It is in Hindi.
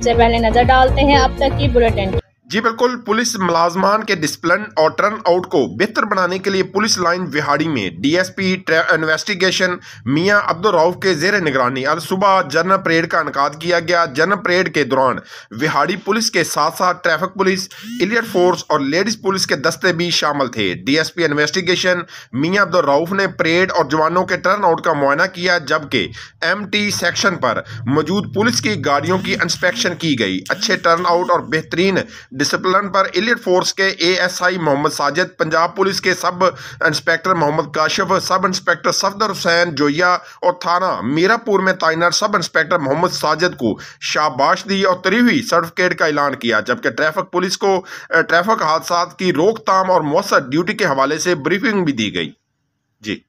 से पहले नजर डालते हैं अब तक की बुलेटिन। जी बिल्कुल, पुलिस मुलाजमान के डिसिप्लिन और टर्न आउट को बेहतर बनाने के लिए पुलिस लाइन विहाड़ी में डीएसपी इन्वेस्टिगेशन मियां अब्दुल रऊफ के जेर निगरानी आज सुबह जनरल परेड का इनकाद किया गया। जनरल परेड के दौरान विहाड़ी पुलिस के साथ साथ ट्रैफिक पुलिस, एलियट फोर्स और लेडीज पुलिस के दस्ते भी शामिल थे। डीएसपी इन्वेस्टिगेशन मियां अब्दुल रऊफ ने परेड और जवानों के टर्न आउट का मुआयना किया, जबकि एमटी सेक्शन पर मौजूद पुलिस की गाड़ियों की इंस्पेक्शन की गई। अच्छे टर्न आउट और बेहतरीन डिसिप्लिन पर एलियट फोर्स के एएसआई मोहम्मद साजिद, पंजाब पुलिस के sub inspector Mohammad Kashif, sub inspector Safdar Hussain Zoya और थाना मीरापुर में तैनात सब इंस्पेक्टर मोहम्मद साजिद को शाबाश दी और 3वीं सर्टिफिकेट का ऐलान किया। जबकि ट्रैफिक पुलिस को ट्रैफिक हादसा की रोकथाम और मौसर ड्यूटी के हवाले से ब्रीफिंग भी दी गई। जी।